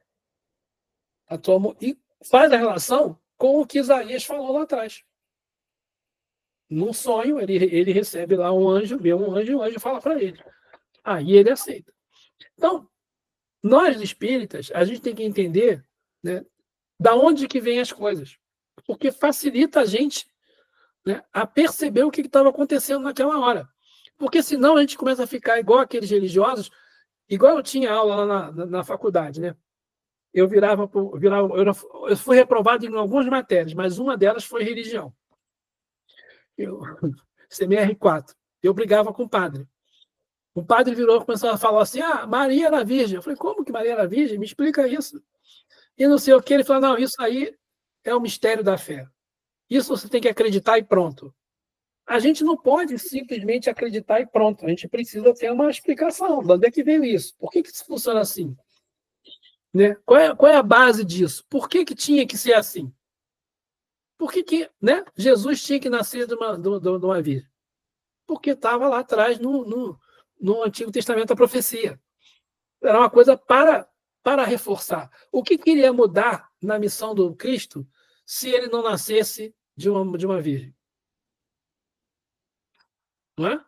e faz a relação com o que Isaías falou lá atrás. Num sonho, ele recebe lá um anjo, vê um anjo, e o anjo fala para ele. Aí ele aceita. Então, nós espíritas, a gente tem que entender, né, da onde que vêm as coisas. Porque facilita a gente, né, a perceber o que estava acontecendo naquela hora. Porque senão a gente começa a ficar igual aqueles religiosos, igual eu tinha aula lá na faculdade, né? Eu fui reprovado em algumas matérias, mas uma delas foi religião. CMR4. Eu brigava com o padre. O padre virou e começou a falar assim, Maria era virgem. Eu falei, como que Maria era virgem? Me explica isso. E não sei o que. Ele falou, não, isso aí é o mistério da fé. Isso você tem que acreditar e pronto. A gente não pode simplesmente acreditar e pronto. A gente precisa ter uma explicação. De onde é que veio isso? Por que isso funciona assim? Né? Qual é a base disso? Por que tinha que ser assim? Por que né, Jesus tinha que nascer de uma virgem? Porque estava lá atrás no Antigo Testamento a profecia. Era uma coisa para reforçar. O que queria mudar na missão do Cristo se ele não nascesse de uma virgem? Não é?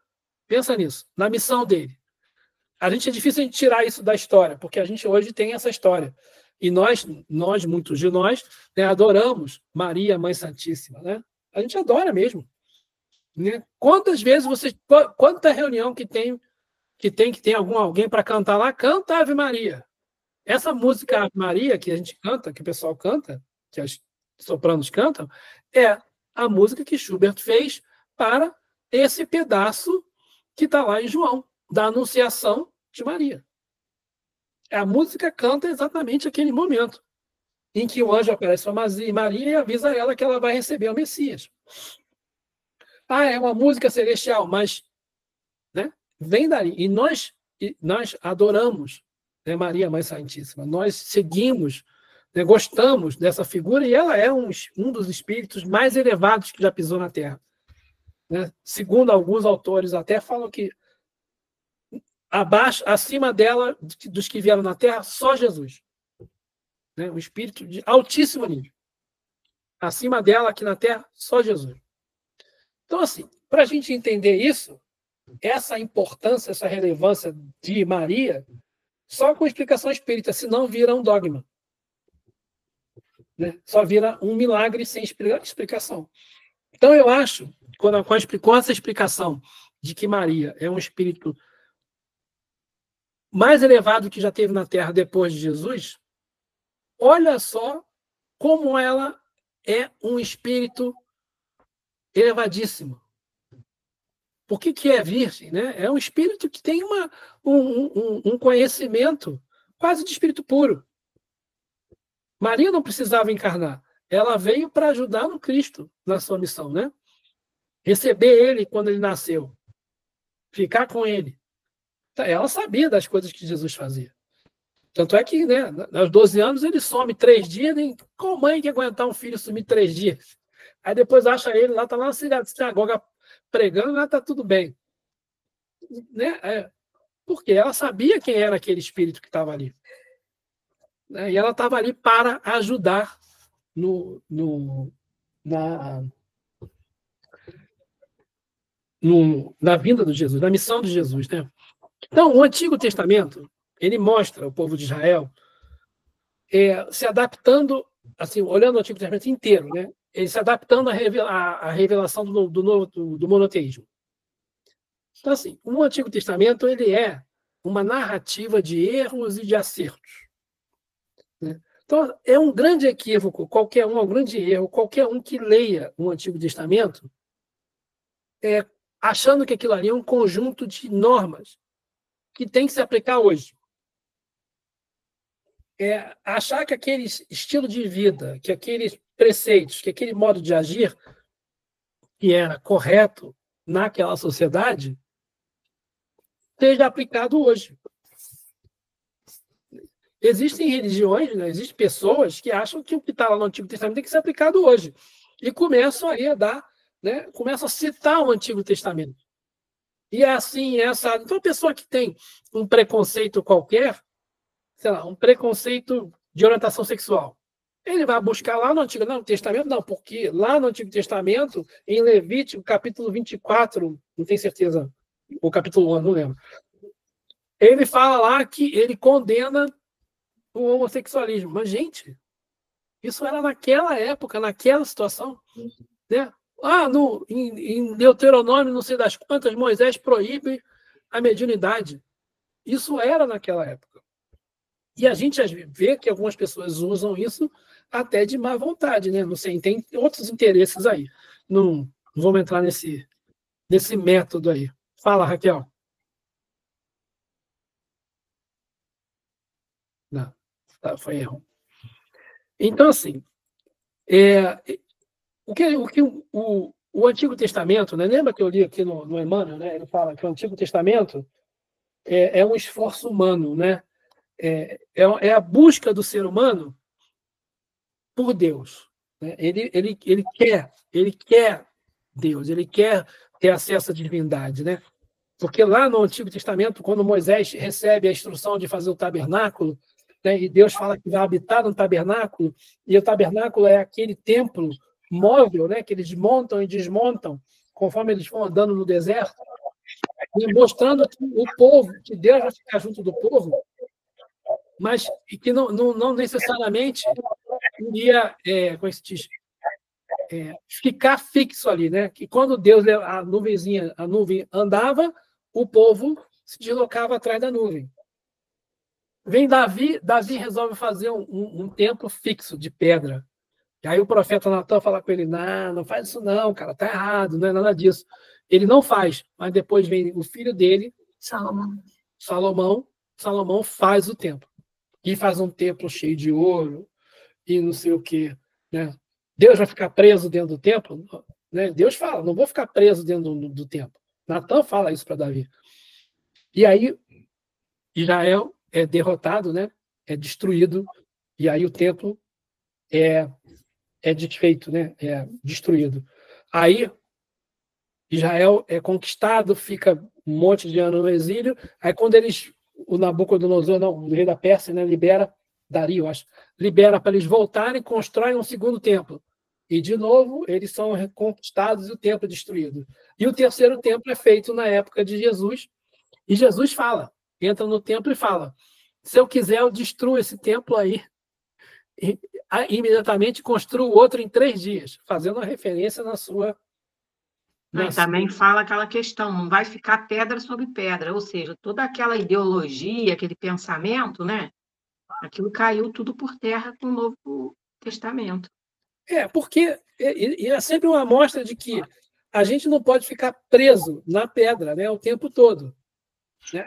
Pensa nisso, na missão dele. É difícil a gente tirar isso da história, porque a gente hoje tem essa história. E nós muitos de nós, né, adoramos Maria, Mãe Santíssima. Né? A gente adora mesmo. Né? Quantas vezes quanta reunião que tem alguém para cantar lá, canta Ave Maria. Essa música Ave Maria que a gente canta, que o pessoal canta, que as sopranos cantam, é a música que Schubert fez para esse pedaço que está lá em João, da Anunciação de Maria. A música canta exatamente aquele momento em que o anjo aparece para Maria e avisa ela que ela vai receber o Messias. É uma música celestial, mas, né, vem dali. E nós adoramos, né, Maria, Mãe Santíssima. Nós seguimos, né, gostamos dessa figura, e ela é um dos espíritos mais elevados que já pisou na Terra. Né? Segundo alguns autores, até falam que acima dela, dos que vieram na Terra, só Jesus. Né? Um espírito de altíssimo nível. Acima dela, aqui na Terra, só Jesus. Então, assim, para a gente entender isso, essa importância, essa relevância de Maria, só com explicação espírita, senão vira um dogma. Né? Só vira um milagre sem explicação. Então, eu acho, com essa explicação de que Maria é um espírito mais elevado que já teve na Terra depois de Jesus, olha só como ela é um espírito elevadíssimo. Por que é virgem? Né? É um espírito que tem um conhecimento quase de espírito puro. Maria não precisava encarnar. Ela veio para ajudar no Cristo, na sua missão, né? Receber ele quando ele nasceu. Ficar com ele. Ela sabia das coisas que Jesus fazia. Tanto é que, né, aos 12 anos, ele some 3 dias, nem qual mãe que aguentar um filho sumir 3 dias? Aí depois acha ele lá, está lá na sinagoga pregando, lá está tudo bem. Né? Porque ela sabia quem era aquele espírito que estava ali. Né? E ela estava ali para ajudar na vinda de Jesus, na missão de Jesus. Né? Então, o Antigo Testamento, ele mostra o povo de Israel se adaptando, assim, olhando o Antigo Testamento inteiro, né? Ele se adaptando à revelação do monoteísmo. Então, assim, o Antigo Testamento ele é uma narrativa de erros e de acertos. Né? Então, é um grande equívoco, um grande erro, qualquer um que leia o Antigo Testamento achando que aquilo ali é um conjunto de normas que tem que se aplicar hoje. Achar que aquele estilo de vida, que aqueles preceitos, que aquele modo de agir que era correto naquela sociedade seja aplicado hoje. Existem religiões, né? Existem pessoas que acham que o que está lá no Antigo Testamento tem que ser aplicado hoje. E começam aí a dar, né? Começam a citar o Antigo Testamento. E é assim, é essa. Então, a pessoa que tem um preconceito qualquer, sei lá, um preconceito de orientação sexual, ele vai buscar lá no Antigo Testamento, não, porque lá no Antigo Testamento, em Levítico, capítulo 24, não tenho certeza, ou capítulo 1, não lembro, ele fala lá que ele condena o homossexualismo. Mas, gente, isso era naquela época, naquela situação. Né? Em Deuteronômio, não sei das quantas, Moisés proíbe a mediunidade. Isso era naquela época. E a gente vê que algumas pessoas usam isso até de má vontade, né? Não sei, tem outros interesses aí. Não vamos entrar nesse método aí. Fala, Raquel. Não, foi erro. Então, assim, o Antigo Testamento, né? Lembra que eu li aqui no Emmanuel, né? Ele fala que o Antigo Testamento é um esforço humano, né? É a busca do ser humano por Deus. Né? Ele quer Deus, ele quer ter acesso à divindade, né? Porque lá no Antigo Testamento, quando Moisés recebe a instrução de fazer o tabernáculo, né, e Deus fala que vai habitar no tabernáculo, e o tabernáculo é aquele templo móvel, né, que eles montam e desmontam conforme eles vão andando no deserto, e mostrando que o povo, que Deus vai ficar junto do povo, mas que não necessariamente iria, como se diz, ficar fixo ali, né? Que quando Deus, a nuvem andava, o povo se deslocava atrás da nuvem. Vem Davi resolve fazer um templo fixo de pedra. E aí o profeta Natan fala com ele: não faz isso não, cara, tá errado, não é nada disso. Ele não faz, mas depois vem o filho dele, Salomão faz o templo. E faz um templo cheio de ouro e não sei o quê, né? Deus vai ficar preso dentro do templo? Né? Deus fala, não vou ficar preso dentro do templo. Natan fala isso para Davi. E aí Israel é derrotado, né? É destruído, e aí o templo é desfeito, né? É destruído. Aí Israel é conquistado, fica um monte de anos no exílio, aí quando o Nabucodonosor, o rei da Pérsia, né, Dario, acho, libera para eles voltarem e constroem um segundo templo. E, de novo, eles são reconquistados e o templo é destruído. E o terceiro templo é feito na época de Jesus. E Jesus entra no templo e fala: se eu quiser, eu destruo esse templo aí. E imediatamente construo outro em 3 dias, fazendo uma referência na sua Não, e também fala aquela questão, não vai ficar pedra sobre pedra, ou seja, toda aquela ideologia, aquele pensamento, né? Aquilo caiu tudo por terra com o Novo Testamento. Porque é sempre uma amostra de que a gente não pode ficar preso na pedra, né, o tempo todo. Né?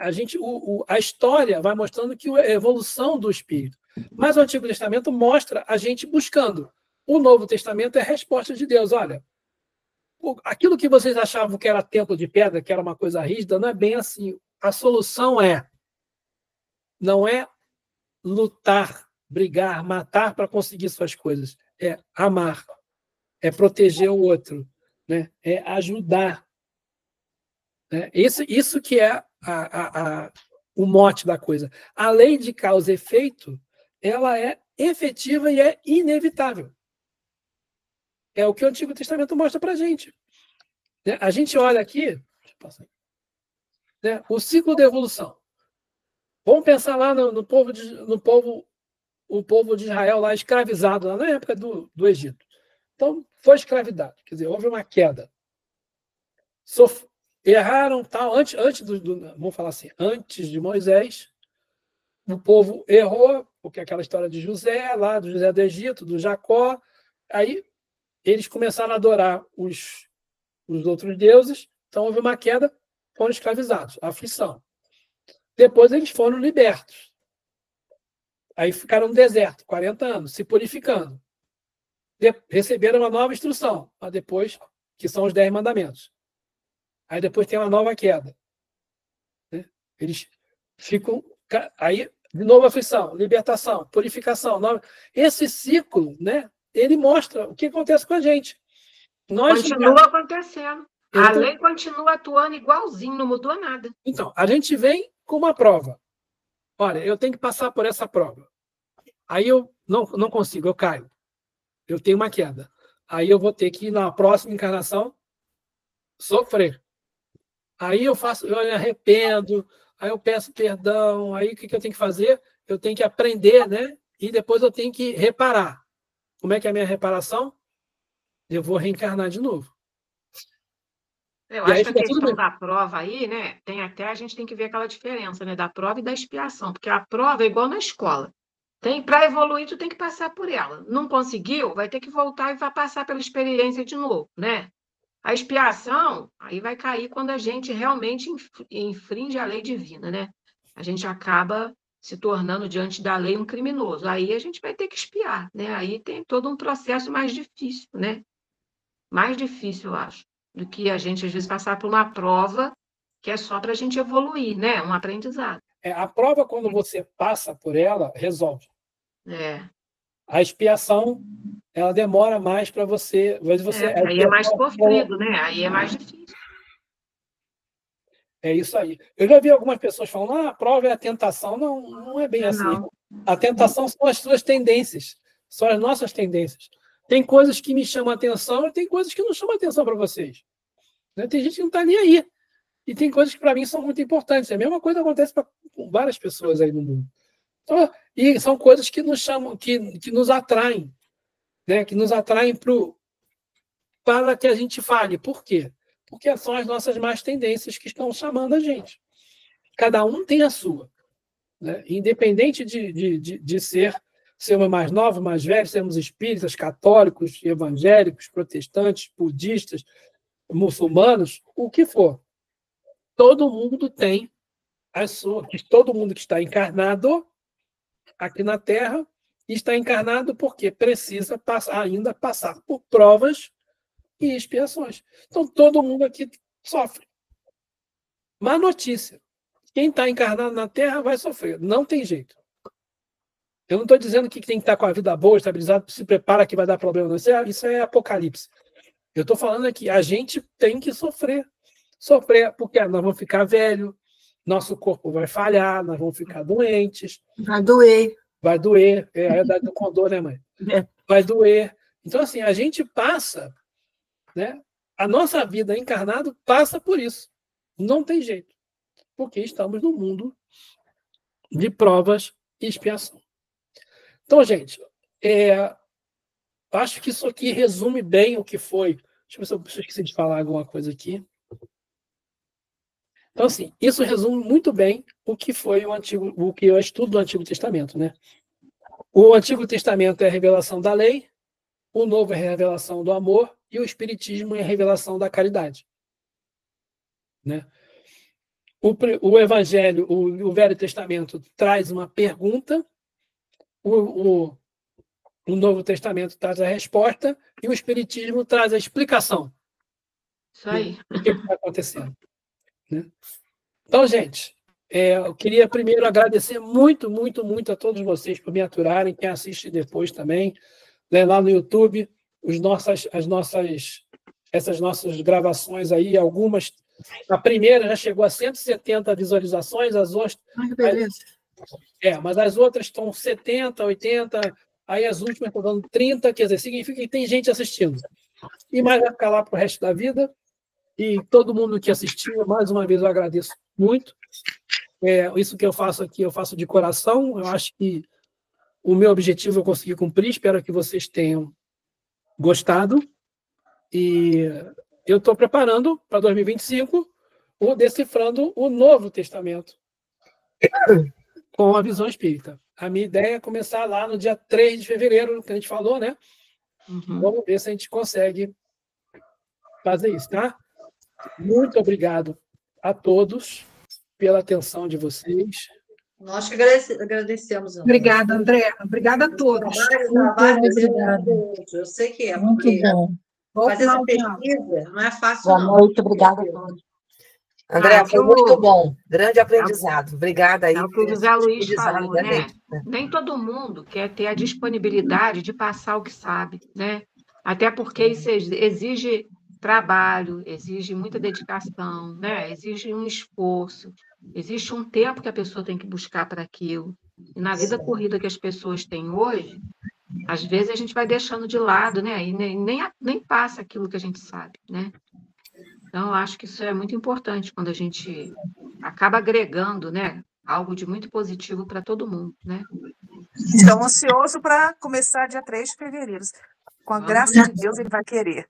A história vai mostrando que a evolução do espírito. Mas o Antigo Testamento mostra a gente buscando. O Novo Testamento é a resposta de Deus. Olha, aquilo que vocês achavam que era templo de pedra, que era uma coisa rígida, não é bem assim. A solução não é lutar, brigar, matar para conseguir suas coisas. É amar, é proteger o outro, né? É ajudar. Né? Isso que é o mote da coisa. A lei de causa e efeito, ela é efetiva e é inevitável. É o que o Antigo Testamento mostra para a gente. Né? A gente olha aqui, deixa eu passar aqui, né? O ciclo da evolução. Vamos pensar lá no povo o povo de Israel lá escravizado, lá na época do Egito. Então, foi escravidado, quer dizer, houve uma queda. Erraram, tal, vamos falar assim, antes de Moisés, o povo errou, porque aquela história de José, lá do José do Egito, do Jacó, aí eles começaram a adorar os outros deuses, então houve uma queda, foram escravizados, aflição. Depois eles foram libertos. Aí ficaram no deserto, 40 anos, se purificando. Receberam uma nova instrução, mas depois, que são os 10 mandamentos. Aí depois tem uma nova queda. Né? Eles ficam... Aí, de novo, aflição, libertação, purificação. Esse ciclo, né, ele mostra o que acontece com a gente. Continua acontecendo. A lei continua atuando igualzinho, não mudou nada. Então, a gente vem com uma prova. Olha, eu tenho que passar por essa prova. Aí eu não consigo, eu caio. Eu tenho uma queda. Aí eu vou ter que, na próxima encarnação, sofrer. Aí eu me arrependo, aí eu peço perdão, aí o que eu tenho que fazer? Eu tenho que aprender, né? E depois eu tenho que reparar. Como é que é a minha reparação? Eu vou reencarnar de novo. Eu acho que a questão da prova aí, né? A gente tem que ver aquela diferença, né? Da prova e da expiação, porque a prova é igual na escola. Para evoluir, tu tem que passar por ela. Não conseguiu, vai ter que voltar e vai passar pela experiência de novo, né? A expiação, aí vai cair quando a gente realmente infringe a lei divina, né? A gente acaba se tornando, diante da lei, um criminoso. Aí a gente vai ter que expiar, né? Aí tem todo um processo mais difícil, né? Mais difícil, eu acho, do que a gente, às vezes, passar por uma prova que é só para a gente evoluir, né? Um aprendizado. A prova, quando você passa por ela, resolve. A expiação, ela demora mais para você... Aí é mais sofrido, né? Aí é mais difícil. É isso aí. Eu já vi algumas pessoas falando, a prova é a tentação. Não, não é bem assim. Não. A tentação são as suas tendências, são as nossas tendências. Tem coisas que me chamam a atenção e tem coisas que não chamam a atenção para vocês. Né? Tem gente que não está nem aí. E tem coisas que para mim são muito importantes. A mesma coisa acontece com várias pessoas aí no mundo. Então, e são coisas que nos chamam, que nos atraem, né? Que nos atraem para que a gente fale. Por quê? Porque são as nossas más tendências que estão chamando a gente. Cada um tem a sua. Né? Independente de ser mais novo, mais velho, sermos espíritas, católicos, evangélicos, protestantes, budistas, muçulmanos, o que for. Todo mundo tem a sua. Todo mundo que está encarnado aqui na Terra está encarnado porque precisa ainda passar por provas e expiações. Então, todo mundo aqui sofre. Má notícia. Quem está encarnado na Terra vai sofrer. Não tem jeito. Eu não estou dizendo que tem que estar com a vida boa, estabilizado, se prepara que vai dar problema. Não. Isso é apocalipse. Eu estou falando aqui, a gente tem que sofrer. Sofrer porque nós vamos ficar velho, nosso corpo vai falhar, nós vamos ficar doentes. Vai doer. Vai doer. É a realidade do condor, né, mãe? Vai doer. Então, assim, a gente passa... Né? A nossa vida encarnado passa por isso. Não tem jeito. Porque estamos no mundo de provas e expiação. Então, gente, acho que isso aqui resume bem o que foi Deixa eu ver se eu esqueci de falar alguma coisa aqui. Então, assim, isso resume muito bem o que foi o que eu estudo do Antigo Testamento, né? O Antigo Testamento é a revelação da lei, o Novo é a revelação do amor e o Espiritismo é a revelação da caridade, né? O Evangelho, o Velho Testamento traz uma pergunta, o Novo Testamento traz a resposta e o Espiritismo traz a explicação. Isso aí. Do que está acontecendo, né? Então, gente, eu queria primeiro agradecer muito, muito, muito a todos vocês por me aturarem, quem assiste depois também, né, lá no YouTube, essas nossas gravações aí, algumas. A primeira já chegou a 170 visualizações, as outras. Ai, que beleza. Mas as outras estão 70, 80, aí as últimas estão dando 30, quer dizer, significa que tem gente assistindo. E mais vai ficar lá para o resto da vida. E todo mundo que assistiu, mais uma vez eu agradeço muito. Isso que eu faço aqui, eu faço de coração. Eu acho que o meu objetivo eu consegui cumprir. Espero que vocês tenham gostado. E eu estou preparando para 2025 o Decifrando o Novo Testamento com a visão espírita. A minha ideia é começar lá no dia 3 de fevereiro, que a gente falou, né? Uhum. Vamos ver se a gente consegue fazer isso, tá? Muito obrigado a todos pela atenção de vocês. Nós que agradecemos. Obrigada, André. Obrigada a todos. Trabalho, eu sei que é. Muito bom. Fazer essa pesquisa não é fácil, Boa não. noite, obrigada a todos. André, foi muito bom. Grande aprendizado. Obrigada aí. É o que o José Luiz falou, né? Nem todo mundo quer ter a disponibilidade de passar o que sabe, né? Até porque isso exige trabalho, exige muita dedicação, né? Exige um esforço, existe um tempo que a pessoa tem que buscar para aquilo. E na vida corrida que as pessoas têm hoje, às vezes a gente vai deixando de lado, né? E nem passa aquilo que a gente sabe, né? Então, eu acho que isso é muito importante quando a gente acaba agregando, né, algo de muito positivo para todo mundo, né? Estou ansioso para começar dia 3 de fevereiro. Com a graça de Deus, ele vai querer.